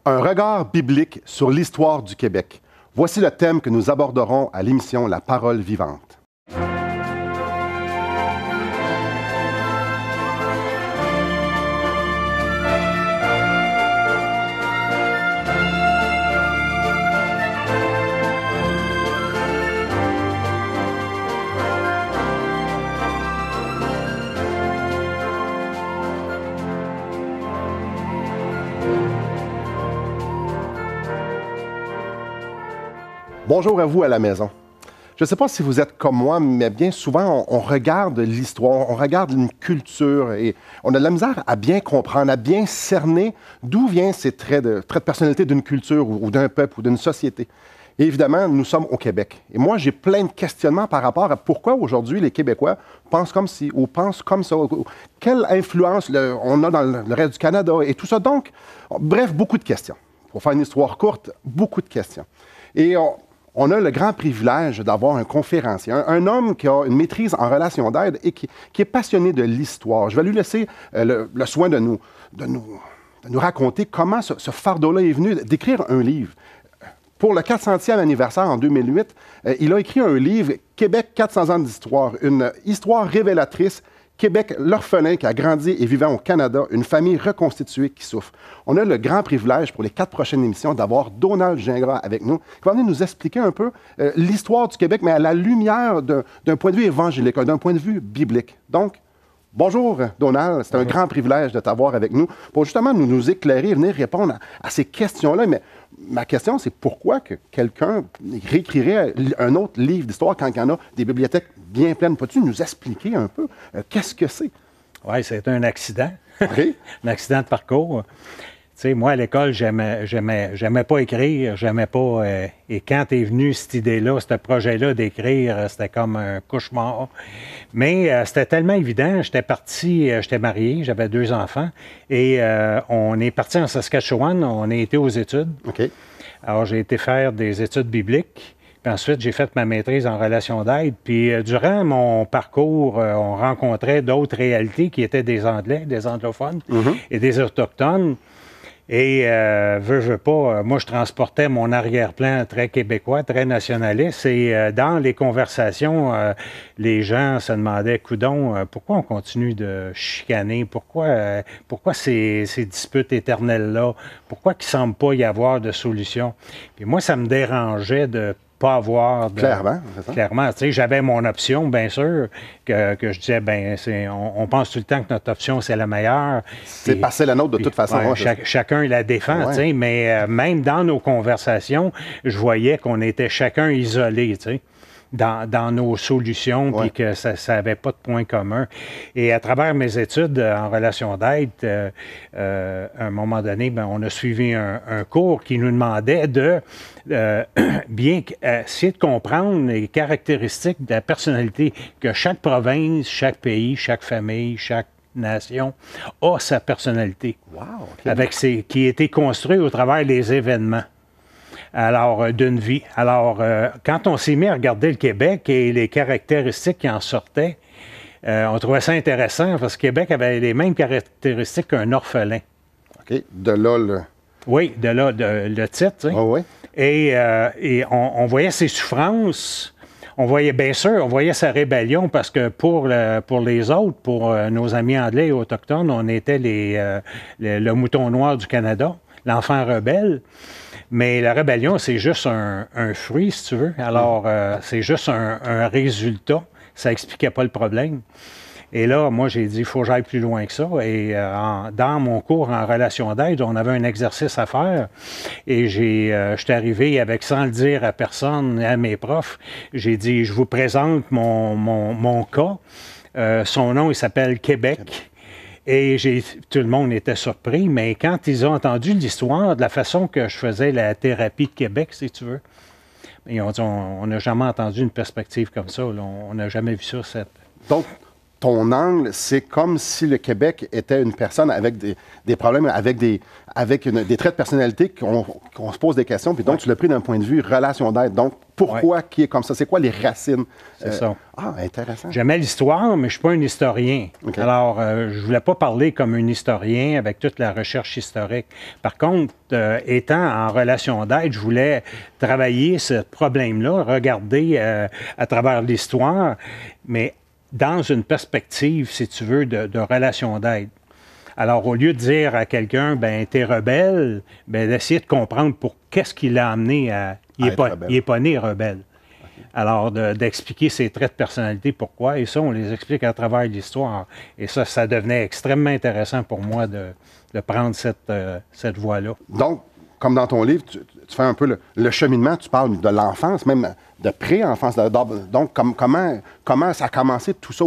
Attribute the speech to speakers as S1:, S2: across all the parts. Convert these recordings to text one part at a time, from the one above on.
S1: Un regard biblique sur l'histoire du Québec. Voici le thème que nous aborderons à l'émission La Parole vivante. Bonjour à vous à la maison. Je ne sais pas si vous êtes comme moi, mais bien souvent, on regarde l'histoire, on regarde une culture et on a de la misère à bien comprendre, à bien cerner d'où viennent ces traits de personnalité d'une culture ou d'un peuple ou d'une société. Et évidemment, nous sommes au Québec. Et moi, j'ai plein de questionnements par rapport à pourquoi aujourd'hui les Québécois pensent comme ci ou pensent comme ça. Quelle influence on a dans le reste du Canada et tout ça. Donc, bref, beaucoup de questions. Pour faire une histoire courte, beaucoup de questions. Et on a le grand privilège d'avoir un conférencier, un homme qui a une maîtrise en relations d'aide et qui est passionné de l'histoire. Je vais lui laisser le soin de nous raconter comment ce fardeau-là est venu d'écrire un livre. Pour le 400e anniversaire en 2008, il a écrit un livre, Québec 400 ans d'histoire, une histoire révélatrice. Québec, l'orphelin qui a grandi et vivant au Canada, une famille reconstituée qui souffre. On a le grand privilège pour les 4 prochaines émissions d'avoir Donald Gingras avec nous, qui va venir nous expliquer un peu l'histoire du Québec, mais à la lumière d'un point de vue évangélique, d'un point de vue biblique. Donc, bonjour Donald, c'est un grand privilège de t'avoir avec nous pour justement nous éclairer et venir répondre à ces questions-là. Mais ma question, c'est pourquoi que quelqu'un réécrirait un autre livre d'histoire quand il y en a des bibliothèques bien pleines? Peux-tu nous expliquer un peu qu'est-ce que c'est?
S2: Oui, c'est un accident.
S1: Oui.
S2: Un accident de parcours. Tu sais, moi, à l'école, j'aimais pas écrire, j'aimais pas... et quand est venue cette idée-là, ce projet-là d'écrire, c'était comme un cauchemar. Mais c'était tellement évident. J'étais parti, j'étais marié, j'avais 2 enfants, et on est parti en Saskatchewan, on a été aux études.
S1: OK.
S2: Alors, j'ai été faire des études bibliques. Puis ensuite, j'ai fait ma maîtrise en relations d'aide. Puis durant mon parcours, on rencontrait d'autres réalités qui étaient des Anglais, des anglophones et des Autochtones. Et veux pas, moi je transportais mon arrière-plan très québécois, très nationaliste. Et dans les conversations, les gens se demandaient, coudon, pourquoi on continue de chicaner? Pourquoi ces disputes éternelles-là? Pourquoi qu'il ne semble pas y avoir de solution? Puis moi, ça me dérangeait de pas avoir de...
S1: Clairement, c'est ça.
S2: Clairement, tu sais, j'avais mon option, bien sûr, que je disais, on pense tout le temps que notre option, c'est la meilleure.
S1: C'est passer la nôtre de toute façon.
S2: Ouais, chacun la défend, tu sais, mais même dans nos conversations, je voyais qu'on était chacun isolé, tu sais, dans nos solutions, puis que ça n'avait pas de point commun. Et à travers mes études en relations d'aide, à un moment donné, on a suivi un cours qui nous demandait de bien essayer de comprendre les caractéristiques de la personnalité que chaque province, chaque pays, chaque famille, chaque nation a sa personnalité.
S1: Wow, okay.
S2: Avec qui a été construit au travers des événements. Alors, d'une vie. Alors, quand on s'est mis à regarder le Québec et les caractéristiques qui en sortaient, on trouvait ça intéressant parce que Québec avait les mêmes caractéristiques qu'un orphelin.
S1: OK. De là, le...
S2: Oui, de là, le titre. Tu sais.
S1: Oh, oui.
S2: Et on voyait ses souffrances. On voyait, bien sûr, on voyait sa rébellion parce que pour les autres, pour nos amis anglais et autochtones, on était le mouton noir du Canada, l'enfant rebelle. Mais la rébellion, c'est juste un fruit, si tu veux. Alors, c'est juste un résultat. Ça n'expliquait pas le problème. Et là, moi, j'ai dit, il faut que j'aille plus loin que ça. Et dans mon cours en relations d'aide, on avait un exercice à faire. Et j'étais arrivé avec, sans le dire à personne, à mes profs, j'ai dit, je vous présente mon cas. Son nom, il s'appelle Québec. Et tout le monde était surpris, mais quand ils ont entendu l'histoire, de la façon que je faisais la thérapie de Québec, si tu veux, ils ont dit, on n'a jamais entendu une perspective comme ça. Là. On n'a jamais vu ça.
S1: Donc, ton angle, c'est comme si le Québec était une personne avec des problèmes, avec des traits de personnalité qu'on se pose des questions, puis donc tu l'as pris d'un point de vue relation d'aide. Donc, pourquoi qui est comme ça? C'est quoi les racines?
S2: C'est ça.
S1: Ah, intéressant.
S2: J'aimais l'histoire, mais je ne suis pas un historien.
S1: Okay.
S2: Alors, je ne voulais pas parler comme un historien avec toute la recherche historique. Par contre, étant en relation d'aide, je voulais travailler ce problème-là, regarder à travers l'histoire, mais dans une perspective, si tu veux, de relation d'aide. Alors, au lieu de dire à quelqu'un, ben t'es rebelle, ben d'essayer de comprendre pour qu'est-ce qui l'a amené à... Il n'est pas né rebelle. Okay. Alors, d'expliquer ses traits de personnalité, pourquoi, et ça, on les explique à travers l'histoire. Et ça devenait extrêmement intéressant pour moi de prendre cette voie-là.
S1: Donc, comme dans ton livre, tu fais un peu le cheminement, tu parles de l'enfance, même de pré-enfance. Donc, comment ça a commencé tout ça,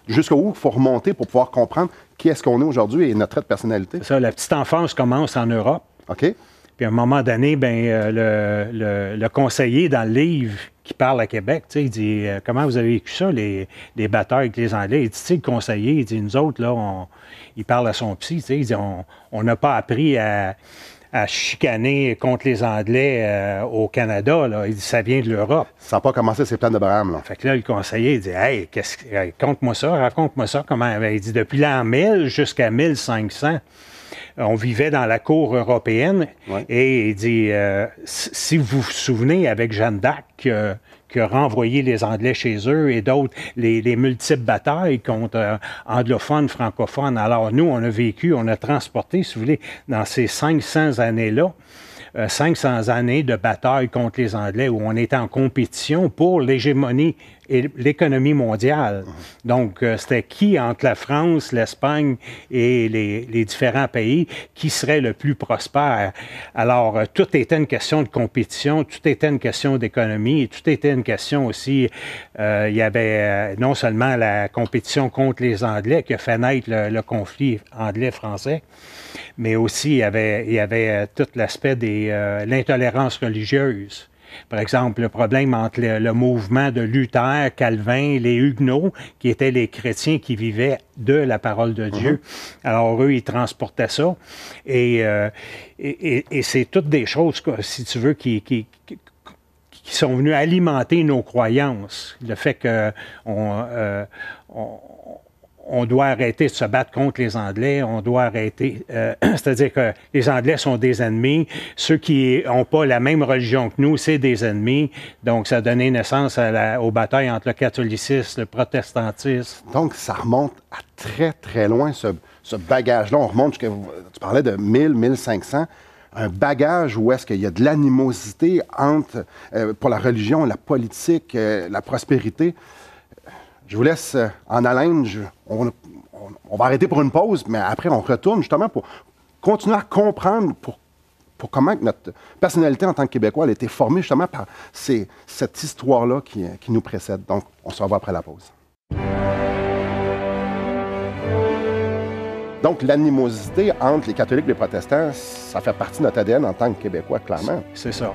S1: jusqu'où il faut remonter pour pouvoir comprendre qui est-ce qu'on est aujourd'hui et notre trait de personnalité?
S2: C'est ça, la petite enfance commence en Europe.
S1: OK.
S2: Puis à un moment donné, ben, le conseiller dans le livre qui parle à Québec, il dit « Comment vous avez vécu ça, les batailles avec les Anglais? » Il dit « Tu sais, le conseiller, il dit « Nous autres, là, il parle à son psy, il dit « On n'a pas appris à chicaner contre les Anglais au Canada. Là. Il dit, ça vient de l'Europe. »
S1: Ça n'a pas commencé ces plans d'Abraham, là.
S2: Fait que là, le conseiller, il dit, « Hey, raconte-moi ça. Comment? » Il dit, depuis l'an 1000 jusqu'à 1500, on vivait dans la cour européenne. Ouais. Et il dit, si vous vous souvenez, avec Jeanne d'Arc, qui a renvoyé les Anglais chez eux et d'autres, les multiples batailles contre anglophones, francophones. Alors, nous, on a vécu, on a transporté, si vous voulez, dans ces 500 années-là, 500 années de bataille contre les Anglais où on était en compétition pour l'hégémonie et l'économie mondiale. Donc, c'était qui entre la France, l'Espagne et les différents pays qui serait le plus prospère. Alors, tout était une question de compétition, tout était une question d'économie, tout était une question aussi, il y avait non seulement la compétition contre les Anglais qui a fait naître le conflit anglais-français, mais aussi il y avait tout l'aspect de l'intolérance religieuse. Par exemple, le problème entre le mouvement de Luther, Calvin, les Huguenots, qui étaient les chrétiens qui vivaient de la parole de Dieu. Alors, eux, ils transportaient ça. Et c'est toutes des choses, si tu veux, qui sont venues alimenter nos croyances. Le fait qu'on doit arrêter de se battre contre les Anglais, on doit arrêter, c'est-à-dire que les Anglais sont des ennemis, ceux qui n'ont pas la même religion que nous, c'est des ennemis, donc ça a donné naissance aux batailles entre le catholicisme, le protestantisme.
S1: Donc ça remonte à très, très loin, ce bagage-là, on remonte jusqu'à, tu parlais de 1000, 1500, un bagage où est-ce qu'il y a de l'animosité entre, pour la religion, la politique, la prospérité. Je vous laisse en haleine. On va arrêter pour une pause, mais après, on retourne justement pour continuer à comprendre pour comment notre personnalité en tant que Québécois a été formée justement par cette histoire-là qui nous précède. Donc, on se revoit après la pause. Donc, l'animosité entre les catholiques et les protestants, ça fait partie de notre ADN en tant que Québécois, clairement.
S2: C'est ça.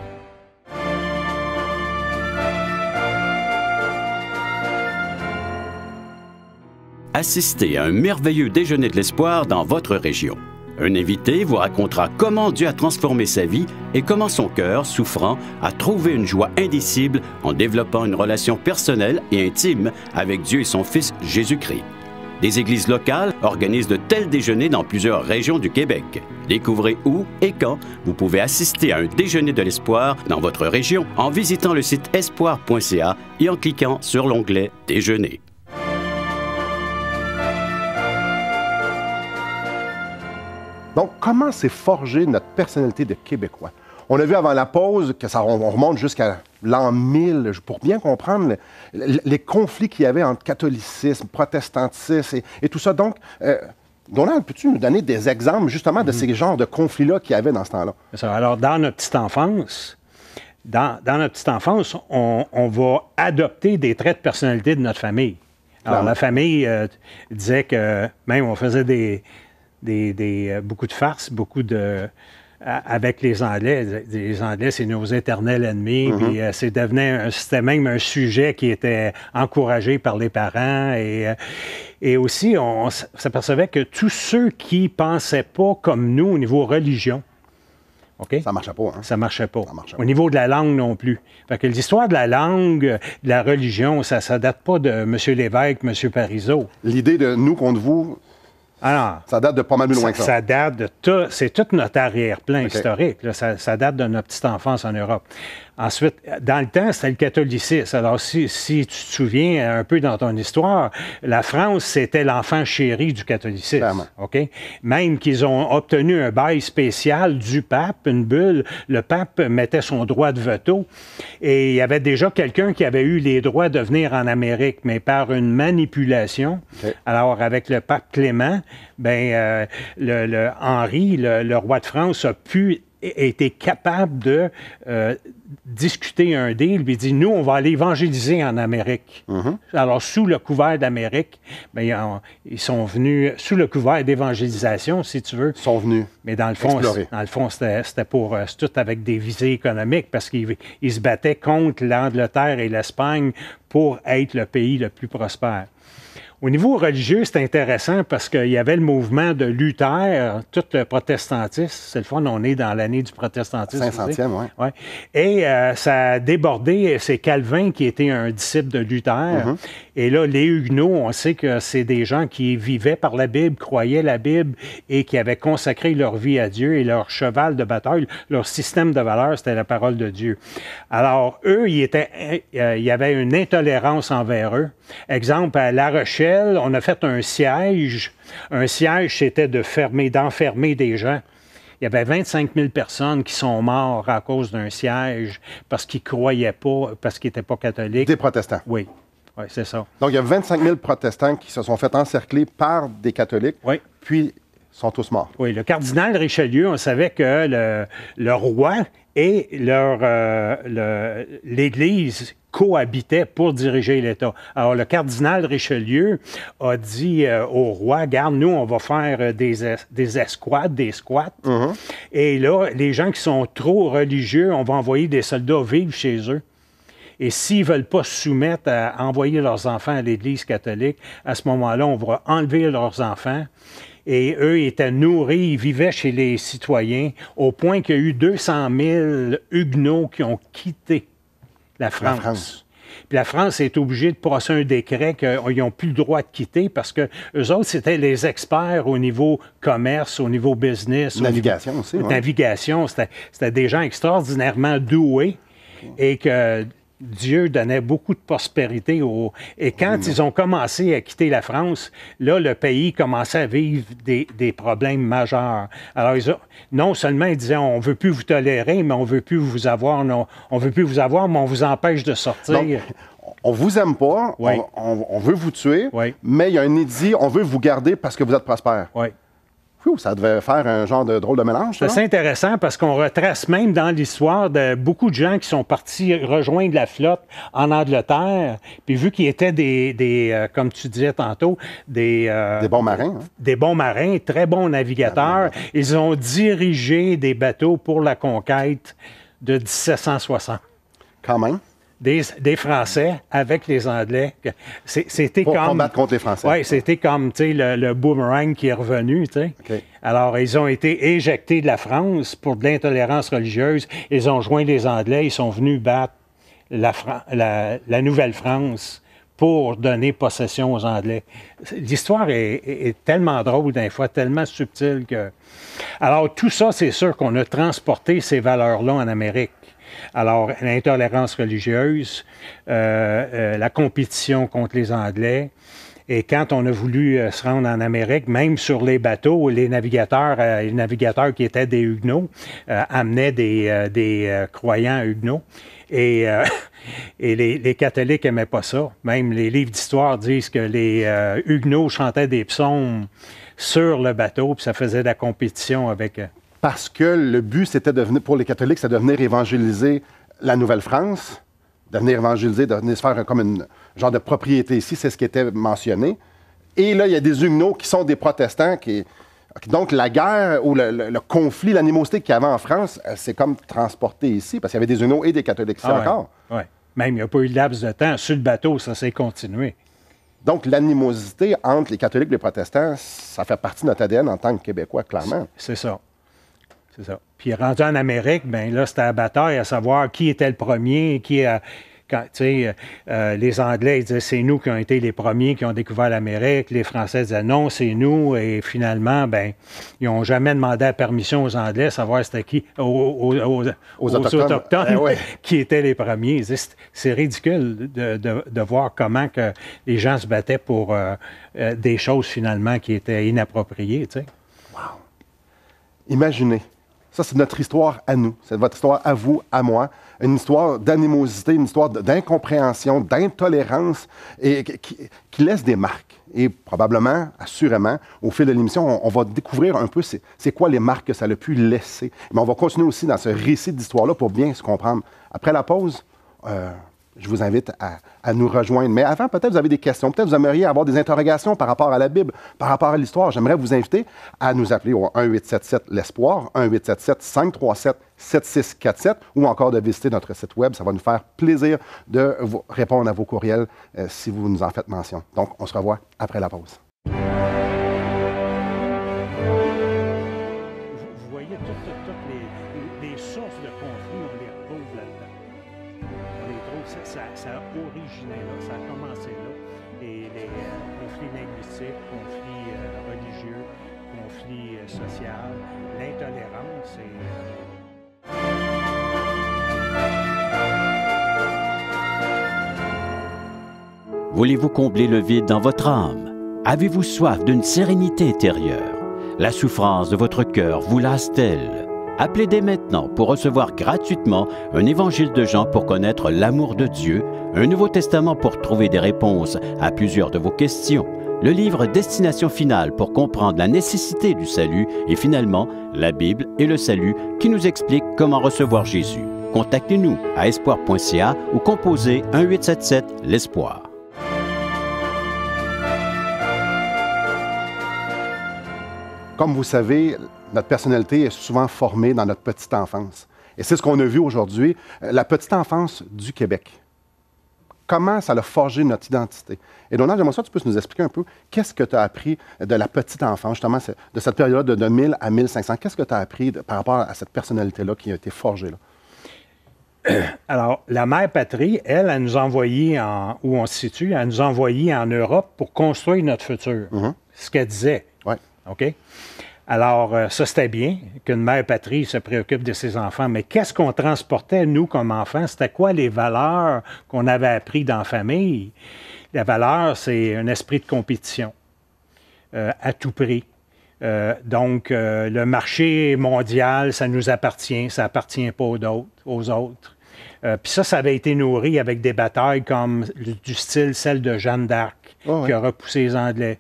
S3: Assistez à un merveilleux déjeuner de l'espoir dans votre région. Un invité vous racontera comment Dieu a transformé sa vie et comment son cœur, souffrant, a trouvé une joie indicible en développant une relation personnelle et intime avec Dieu et son Fils Jésus-Christ. Des églises locales organisent de tels déjeuners dans plusieurs régions du Québec. Découvrez où et quand vous pouvez assister à un déjeuner de l'espoir dans votre région en visitant le site espoir.ca et en cliquant sur l'onglet « Déjeuner ».
S1: Donc, comment s'est forgée notre personnalité de Québécois? On a vu avant la pause que on remonte jusqu'à l'an 1000, pour bien comprendre les conflits qu'il y avait entre catholicisme, protestantisme et tout ça. Donc, Donald, peux-tu nous donner des exemples justement de ces genres de conflits-là qu'il y avait dans ce temps-là?
S2: Alors, dans notre petite enfance, on va adopter des traits de personnalité de notre famille. Alors, la famille disait que même on faisait beaucoup de farces, beaucoup de avec les Anglais. Les Anglais, c'est nos éternels ennemis. Puis c'était même un sujet qui était encouragé par les parents. Et aussi, on s'apercevait que tous ceux qui pensaient pas comme nous au niveau religion, OK?
S1: Ça marchait pas, hein?
S2: Ça marchait pas.
S1: Ça marchait
S2: Au
S1: pas.
S2: niveau de la langue non plus. Fait que l'histoire de la langue, de la religion, ça date pas de M. Lévesque, M. Parizeau.
S1: L'idée de nous contre vous,
S2: Alors,
S1: ça date de pas mal plus loin que ça.
S2: Ça date de tout. C'est tout notre arrière-plan
S1: OK.
S2: historique. Là. Ça date de notre petite enfance en Europe. Ensuite, dans le temps, c'était le catholicisme. Alors, si tu te souviens un peu dans ton histoire, la France, c'était l'enfant chéri du catholicisme.
S1: Clairement.
S2: OK? Même qu'ils ont obtenu un bail spécial du pape, une bulle. Le pape mettait son droit de veto. Et il y avait déjà quelqu'un qui avait eu les droits de venir en Amérique, mais par une manipulation.
S1: OK.
S2: Alors, avec le pape Clément, Henri, le roi de France, a été capable de discuter un deal, puis il dit, nous, on va aller évangéliser en Amérique. Alors, sous le couvert d'Amérique, ils sont venus, sous le couvert d'évangélisation, si tu veux.
S1: Ils sont venus.
S2: Mais dans le fond, c'était tout avec des visées économiques, parce qu'ils se battaient contre l'Angleterre et l'Espagne pour être le pays le plus prospère. Au niveau religieux, c'est intéressant parce qu'il y avait le mouvement de Luther, tout le protestantisme. C'est le fun, on est dans l'année du protestantisme.
S1: 500e, oui.
S2: Ouais. Et ça a débordé, c'est Calvin qui était un disciple de Luther. Et là, les Huguenots, on sait que c'est des gens qui vivaient par la Bible, croyaient la Bible et qui avaient consacré leur vie à Dieu et leur cheval de bataille, leur système de valeurs, c'était la parole de Dieu. Alors, eux, il y avait une intolérance envers eux. Exemple, à La Rochelle, on a fait un siège. Un siège, c'était d'enfermer des gens. Il y avait 25 000 personnes qui sont mortes à cause d'un siège parce qu'ils ne croyaient pas, parce qu'ils n'étaient pas catholiques.
S1: Des protestants.
S2: Oui, c'est ça.
S1: Donc, il y a 25 000 protestants qui se sont fait encercler par des catholiques,
S2: Oui.
S1: puis sont tous morts.
S2: Oui, le cardinal Richelieu, on savait que le roi et l'Église cohabitaient pour diriger l'État. Alors, le cardinal Richelieu a dit au roi, regarde, nous, on va faire des escouades, des squats. Et là, les gens qui sont trop religieux, on va envoyer des soldats vivre chez eux. Et s'ils ne veulent pas se soumettre à envoyer leurs enfants à l'Église catholique, à ce moment-là, on va enlever leurs enfants. Et eux étaient nourris, ils vivaient chez les citoyens, au point qu'il y a eu 200 000 Huguenots qui ont quitté la France. Puis la France est obligée de passer un décret qu'ils n'ont plus le droit de quitter parce que eux autres, c'était les experts au niveau commerce, au niveau business.
S1: Navigation
S2: au niveau,
S1: aussi. Ouais.
S2: Navigation, c'était des gens extraordinairement doués et que Dieu donnait beaucoup de prospérité. Et quand ils ont commencé à quitter la France, là, le pays commençait à vivre des problèmes majeurs. Alors, non seulement ils disaient, on ne veut plus vous tolérer, mais on ne veut plus vous avoir, mais on vous empêche de sortir.
S1: Donc, on vous aime pas,
S2: Oui.
S1: on veut vous tuer,
S2: Oui.
S1: mais il y a un édit, on veut vous garder parce que vous êtes prospère.
S2: Oui.
S1: Ça devait faire un genre de drôle de mélange, ça.
S2: C'est intéressant parce qu'on retrace même dans l'histoire de beaucoup de gens qui sont partis rejoindre la flotte en Angleterre. Puis vu qu'ils étaient comme tu disais tantôt, des
S1: bons marins. Hein?
S2: Des bons marins, très bons navigateurs, ils ont dirigé des bateaux pour la conquête de 1760.
S1: Quand même.
S2: Des Français avec les Anglais. C'était
S1: Pour
S2: comme
S1: combattre contre les Français.
S2: Oui, c'était comme le boomerang qui est revenu.
S1: Okay.
S2: Alors, ils ont été éjectés de la France pour de l'intolérance religieuse. Ils ont joint les Anglais. Ils sont venus battre la Nouvelle-France pour donner possession aux Anglais. L'histoire est tellement drôle des fois, tellement subtile que... Alors, tout ça, c'est sûr qu'on a transporté ces valeurs-là en Amérique. Alors, l'intolérance religieuse, la compétition contre les Anglais. Et quand on a voulu se rendre en Amérique, même sur les bateaux, les navigateurs qui étaient des Huguenots amenaient des croyants Huguenots. Et les catholiques n'aimaient pas ça. Même les livres d'histoire disent que les Huguenots chantaient des psaumes sur le bateau, puis ça faisait de la compétition avec...
S1: Parce que le but, c'était pour les catholiques, c'était de venir évangéliser la Nouvelle-France, de venir évangéliser, de venir se faire comme un genre de propriété ici, c'est ce qui était mentionné. Et là, il y a des Huguenots qui sont des protestants qui... Donc, la guerre ou le conflit, l'animosité qu'il y avait en France, c'est comme transporté ici, parce qu'il y avait des Huguenots et des catholiques ici encore.
S2: Oui. Même, il n'y a pas eu de laps de temps. Sur le bateau, ça s'est continué.
S1: Donc, l'animosité entre les catholiques et les protestants, ça fait partie de notre ADN en tant que Québécois, clairement.
S2: C'est ça. C'est ça. Puis, rendu en Amérique, bien là, c'était la bataille à savoir qui était le premier, les Anglais ils disaient c'est nous qui avons été les premiers qui ont découvert l'Amérique. Les Français disaient non, c'est nous. Et finalement, ben, ils n'ont jamais demandé la permission aux Anglais de savoir c'était qui, aux Autochtones qui étaient les premiers. C'est ridicule de voir comment que les gens se battaient pour des choses finalement qui étaient inappropriées. Tu sais.
S1: Wow! Imaginez. Ça, c'est notre histoire à nous. C'est votre histoire à vous, à moi. Une histoire d'animosité, une histoire d'incompréhension, d'intolérance et qui laisse des marques. Et probablement, assurément, au fil de l'émission, on va découvrir un peu c'est quoi les marques que ça a pu laisser. Mais on va continuer aussi dans ce récit d'histoire-là pour bien se comprendre. Après la pause, je vous invite à nous rejoindre. Mais avant, peut-être vous avez des questions. Peut-être vous aimeriez avoir des interrogations par rapport à la Bible, par rapport à l'histoire. J'aimerais vous inviter à nous appeler au 1-877-L'Espoir, 1-877-537-7647 ou encore de visiter notre site Web. Ça va nous faire plaisir de vous répondre à vos courriels si vous nous en faites mention. Donc, on se revoit après la pause.
S2: Vous voyez toutes les sources de conflits, on les retrouve là-dedans. On les trouve, ça a originé là, ça a commencé là. Et les conflits linguistiques, conflits religieux, conflits sociaux, l'intolérance
S3: Voulez-vous combler le vide dans votre âme? Avez-vous soif d'une sérénité intérieure? La souffrance de votre cœur vous lasse-t-elle? Appelez dès maintenant pour recevoir gratuitement un évangile de Jean pour connaître l'amour de Dieu, un Nouveau Testament pour trouver des réponses à plusieurs de vos questions, le livre Destination finale pour comprendre la nécessité du salut et finalement la Bible et le salut qui nous explique comment recevoir Jésus. Contactez-nous à espoir.ca ou composez 1-877-l'Espoir.
S1: Comme vous savez, notre personnalité est souvent formée dans notre petite enfance. Et c'est ce qu'on a vu aujourd'hui, la petite enfance du Québec. Comment ça a forgé notre identité. Et Donald, j'aimerais ça que tu puisses nous expliquer un peu qu'est-ce que tu as appris de la petite enfance, justement, de cette période de 1000 à 1500. Qu'est-ce que tu as appris par rapport à cette personnalité-là qui a été forgée là?
S2: Alors, la mère patrie, elle nous a envoyé où on se situe, elle nous a envoyé en Europe pour construire notre futur. Ce qu'elle disait.
S1: Oui.
S2: OK? Alors, ça, c'était bien qu'une mère patrie se préoccupe de ses enfants, mais qu'est-ce qu'on transportait, nous, comme enfants? C'était quoi les valeurs qu'on avait apprises dans la famille? La valeur, c'est un esprit de compétition à tout prix. Donc, le marché mondial, ça nous appartient, ça n'appartient pas aux autres. Puis ça avait été nourri avec des batailles comme du style celle de Jeanne d'Arc, qui a repoussé les Anglais.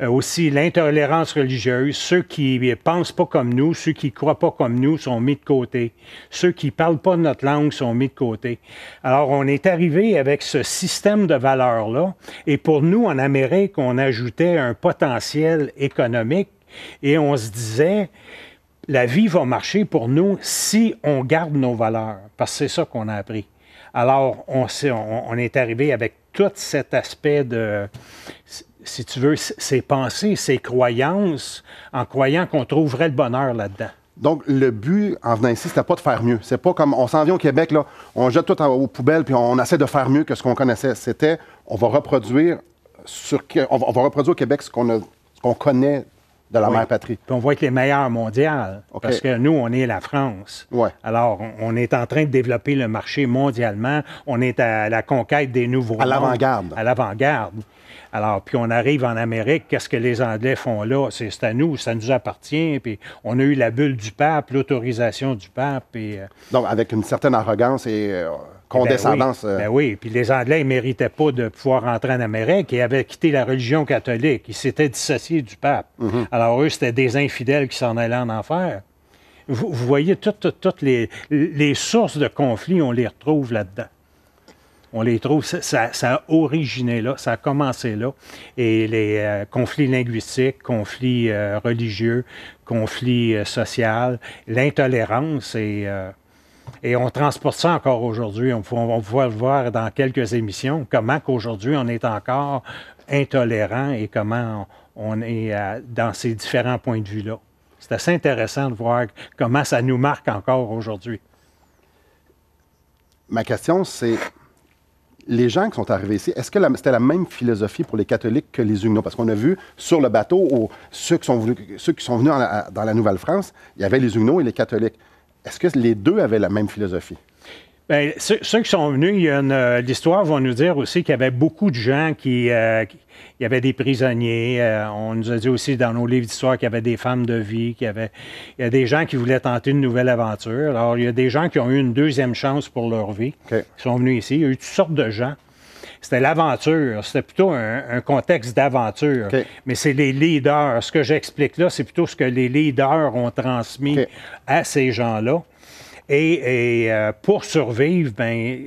S2: Aussi, l'intolérance religieuse. Ceux qui ne pensent pas comme nous, ceux qui ne croient pas comme nous sont mis de côté. Ceux qui ne parlent pas notre langue sont mis de côté. Alors, on est arrivé avec ce système de valeurs-là. Et pour nous, en Amérique, on ajoutait un potentiel économique et on se disait, la vie va marcher pour nous si on garde nos valeurs. Parce que c'est ça qu'on a appris. Alors, on est arrivé avec tout cet aspect de... si tu veux, ses pensées, ses croyances, en croyant qu'on trouverait le bonheur là-dedans.
S1: Donc, le but, en venant ici, c'était pas de faire mieux. C'est pas comme, on s'en vient au Québec, là, on jette tout aux poubelles, puis on essaie de faire mieux que ce qu'on connaissait. C'était, on va reproduire au Québec ce qu'on connaît de la mère patrie.
S2: Puis on va être les meilleurs mondiales, parce que nous, on est la France. Alors, on est en train de développer le marché mondialement. On est à la conquête des nouveaux mondes.
S1: À l'avant-garde.
S2: À l'avant-garde. Alors, puis on arrive en Amérique, qu'est-ce que les Anglais font là? C'est à nous, ça nous appartient. Puis on a eu la bulle du pape, l'autorisation du pape. Et,
S1: donc, avec une certaine arrogance et condescendance.
S2: Oui, puis les Anglais ne méritaient pas de pouvoir rentrer en Amérique. Ils avaient quitté la religion catholique. Ils s'étaient dissociés du pape. Alors, eux, c'était des infidèles qui s'en allaient en enfer. Vous voyez, toutes les sources de conflits, on les retrouve là-dedans. On les trouve, ça a originé là, ça a commencé là. Et les conflits linguistiques, conflits religieux, conflits sociaux, l'intolérance et on transporte ça encore aujourd'hui. On va pouvoir le voir dans quelques émissions, comment qu'aujourd'hui on est encore intolérant et comment on est dans ces différents points de vue-là. C'est assez intéressant de voir comment ça nous marque encore aujourd'hui.
S1: Ma question, c'est, les gens qui sont arrivés ici, est-ce que c'était la même philosophie pour les catholiques que les Huguenots? Parce qu'on a vu sur le bateau, ceux qui sont venus dans la Nouvelle-France, il y avait les Huguenots et les catholiques. Est-ce que les deux avaient la même philosophie?
S2: Bien, ceux qui sont venus, l'histoire va nous dire aussi qu'il y avait beaucoup de gens il y avait des prisonniers. On nous a dit aussi dans nos livres d'histoire qu'il y avait des femmes de vie, il y a des gens qui voulaient tenter une nouvelle aventure. Alors, il y a des gens qui ont eu une deuxième chance pour leur vie, qui sont venus ici. Il y a eu toutes sortes de gens. C'était l'aventure. C'était plutôt un contexte d'aventure. Mais c'est les leaders. Ce que j'explique là, c'est plutôt ce que les leaders ont transmis à ces gens-là. Et pour survivre, bien,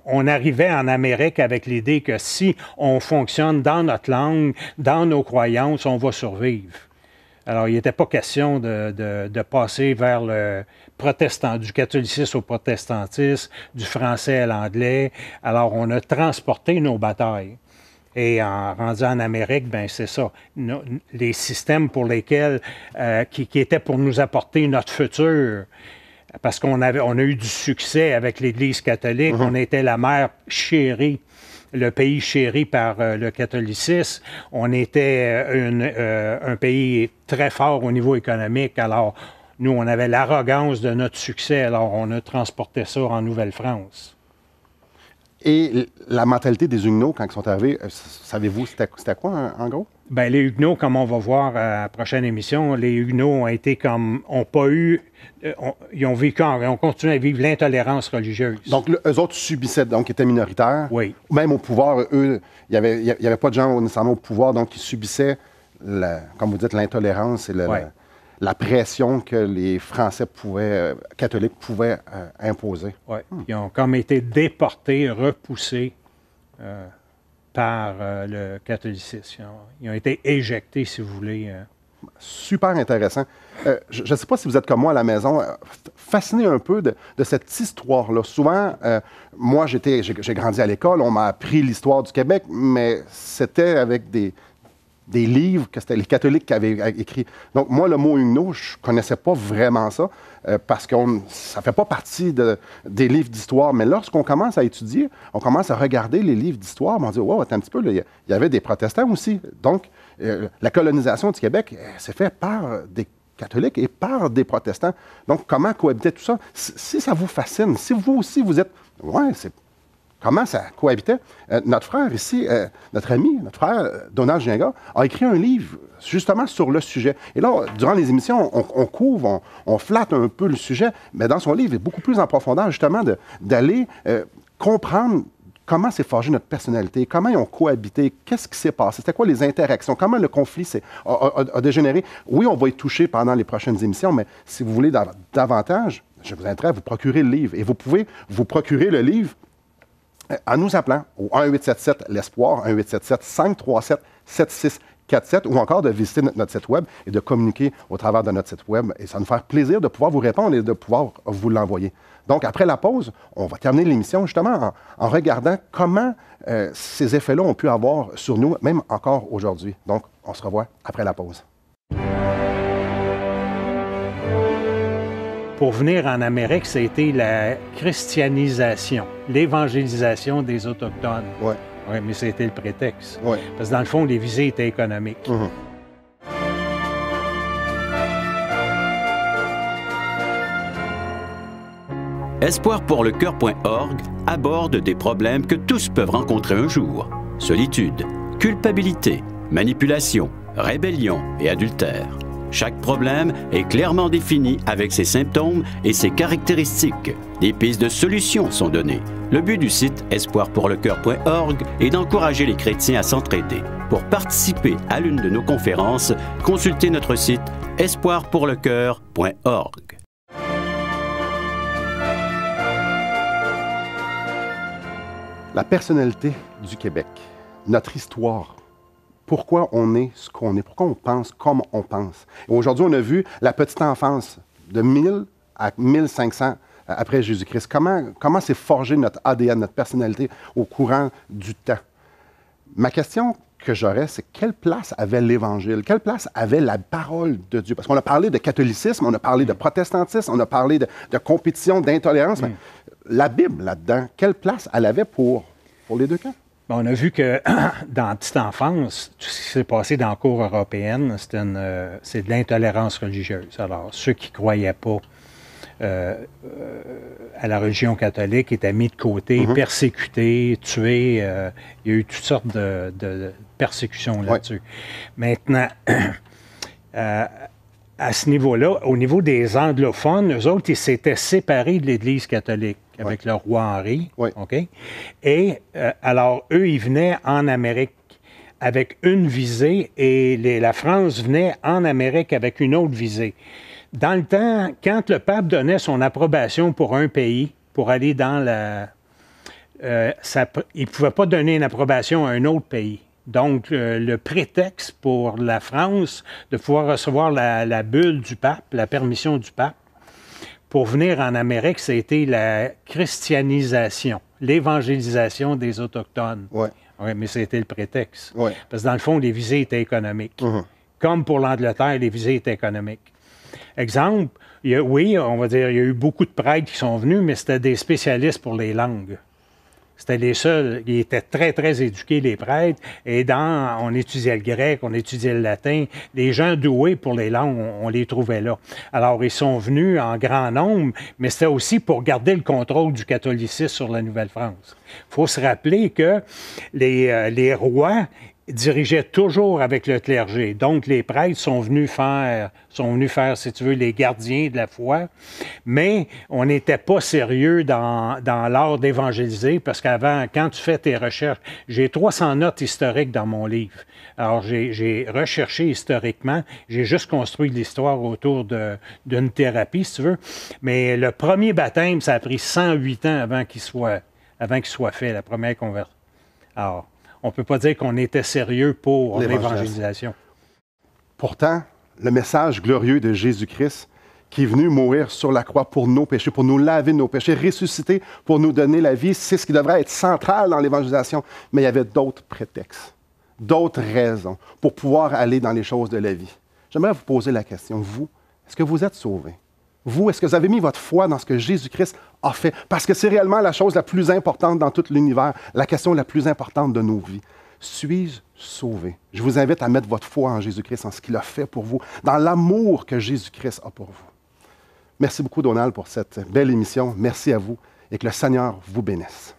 S2: on arrivait en Amérique avec l'idée que si on fonctionne dans notre langue, dans nos croyances, on va survivre. Alors, il n'était pas question de passer vers le protestant, du catholicisme au protestantisme, du français à l'anglais. Alors, on a transporté nos batailles. Et rendu en Amérique, bien, c'est ça. Les systèmes pour lesquels, qui étaient pour nous apporter notre futur, parce qu'on a eu du succès avec l'Église catholique. On était la mère chérie, le pays chéri par le catholicisme. On était un pays très fort au niveau économique. Alors, nous, on avait l'arrogance de notre succès. Alors, on a transporté ça en Nouvelle-France.
S1: Et la mentalité des Huguenots, quand ils sont arrivés, savez-vous, c'était quoi, en gros? Bien,
S2: les Huguenots, comme on va voir à la prochaine émission, les Huguenots ont été comme, ils ont continué à vivre l'intolérance religieuse.
S1: Donc, eux autres subissaient, donc, étaient minoritaires.
S2: Oui.
S1: Même au pouvoir, eux, il n'y avait pas de gens nécessairement au pouvoir, donc ils subissaient, comme vous dites, l'intolérance et la pression que les Français catholiques pouvaient imposer.
S2: Oui. Ils ont comme été déportés, repoussés par le catholicisme. Ils ont été éjectés, si vous voulez.
S1: Super intéressant. Je ne sais pas si vous êtes comme moi à la maison, fasciné un peu de cette histoire-là. Souvent, moi, j'ai grandi à l'école, on m'a appris l'histoire du Québec, mais c'était avec des livres que c'était les catholiques qui avaient écrits. Donc, moi, le mot Huguenot, je ne connaissais pas vraiment ça, parce que ça ne fait pas partie des livres d'histoire. Mais lorsqu'on commence à étudier, on commence à regarder les livres d'histoire, on dit « Wow, attends un petit peu, là, il y avait des protestants aussi. » Donc, la colonisation du Québec s'est faite par des catholiques et par des protestants. Donc, comment cohabitait tout ça? Si ça vous fascine, si vous aussi, vous êtes « Ouais, c'est... » Comment ça cohabitait? Notre frère ici, notre ami, notre frère Donald Gingras, a écrit un livre justement sur le sujet. Et là, durant les émissions, on couvre, on flatte un peu le sujet, mais dans son livre, il est beaucoup plus en profondeur justement d'aller comprendre comment s'est forgée notre personnalité, comment ils ont cohabité, qu'est-ce qui s'est passé, c'était quoi les interactions, comment le conflit a dégénéré. Oui, on va y toucher pendant les prochaines émissions, mais si vous voulez davantage, je vous invite à vous procurer le livre. Et vous pouvez vous procurer le livre en nous appelant au 1-877-L'Espoir, 1-877-537-7647, ou encore de visiter notre site web et de communiquer au travers de notre site web. Et ça va nous faire plaisir de pouvoir vous répondre et de pouvoir vous l'envoyer. Donc, après la pause, on va terminer l'émission justement en regardant comment ces effets-là ont pu avoir sur nous, même encore aujourd'hui. Donc, on se revoit après la pause.
S2: Pour venir en Amérique, ça a été la christianisation, l'évangélisation des Autochtones.
S1: Oui.
S2: Oui, mais c'était le prétexte.
S1: Oui.
S2: Parce que dans le fond, les visées étaient économiques.
S3: Espoirpourlecoeur.org aborde des problèmes que tous peuvent rencontrer un jour. Solitude, culpabilité, manipulation, rébellion et adultère. Chaque problème est clairement défini avec ses symptômes et ses caractéristiques. Des pistes de solutions sont données. Le but du site espoirpourlecoeur.org est d'encourager les chrétiens à s'entraider. Pour participer à l'une de nos conférences, consultez notre site espoirpourlecoeur.org.
S1: La personnalité du Québec, notre histoire, pourquoi on est ce qu'on est, pourquoi on pense comme on pense. Aujourd'hui, on a vu la petite enfance de 1000 à 1500 après Jésus-Christ. Comment s'est forgé notre ADN, notre personnalité au courant du temps? Ma question que j'aurais, c'est quelle place avait l'Évangile? Quelle place avait la parole de Dieu? Parce qu'on a parlé de catholicisme, on a parlé de protestantisme, on a parlé de compétition, d'intolérance. Mais la Bible, là-dedans, quelle place elle avait pour les deux camps?
S2: On a vu que dans la petite enfance, tout ce qui s'est passé dans la cour européenne, c'est de l'intolérance religieuse. Alors, ceux qui ne croyaient pas à la religion catholique étaient mis de côté, persécutés, tués. Il y a eu toutes sortes de persécutions là-dessus. Maintenant, à ce niveau-là, au niveau des anglophones, eux autres, ils s'étaient séparés de l'Église catholique avec le roi Henri. OK? Et alors, eux, ils venaient en Amérique avec une visée et la France venait en Amérique avec une autre visée. Dans le temps, quand le pape donnait son approbation pour un pays, pour aller dans il ne pouvait pas donner une approbation à un autre pays. Donc, le prétexte pour la France de pouvoir recevoir la bulle du pape, la permission du pape, pour venir en Amérique, ça a été la christianisation, l'évangélisation des Autochtones. Oui, mais c'était le prétexte. Parce que dans le fond, les visées étaient économiques. Comme pour l'Angleterre, les visées étaient économiques. Exemple, on va dire, il y a eu beaucoup de prêtres qui sont venus, mais c'était des spécialistes pour les langues. C'était les seuls. Ils étaient très, très éduqués, les prêtres. Et on étudiait le grec, on étudiait le latin. Les gens doués pour les langues, on les trouvait là. Alors, ils sont venus en grand nombre, mais c'était aussi pour garder le contrôle du catholicisme sur la Nouvelle-France. Il faut se rappeler que les rois dirigeaient toujours avec le clergé. Donc, les prêtres sont venus faire, si tu veux, les gardiens de la foi, mais on n'était pas sérieux dans l'art d'évangéliser, parce qu'avant, quand tu fais tes recherches, j'ai 300 notes historiques dans mon livre. Alors, j'ai recherché historiquement, j'ai juste construit l'histoire autour d'une thérapie, si tu veux, mais le premier baptême, ça a pris 108 ans avant qu'il soit fait, la première conversion. Alors, on ne peut pas dire qu'on était sérieux pour l'évangélisation.
S1: Pourtant, le message glorieux de Jésus-Christ, qui est venu mourir sur la croix pour nos péchés, pour nous laver de nos péchés, ressusciter pour nous donner la vie, c'est ce qui devrait être central dans l'évangélisation. Mais il y avait d'autres prétextes, d'autres raisons pour pouvoir aller dans les choses de la vie. J'aimerais vous poser la question, vous, est-ce que vous êtes sauvés? Vous, est-ce que vous avez mis votre foi dans ce que Jésus-Christ a fait? Parce que c'est réellement la chose la plus importante dans tout l'univers, la question la plus importante de nos vies. Suis-je sauvé? Je vous invite à mettre votre foi en Jésus-Christ, en ce qu'il a fait pour vous, dans l'amour que Jésus-Christ a pour vous. Merci beaucoup, Donald, pour cette belle émission. Merci à vous et que le Seigneur vous bénisse.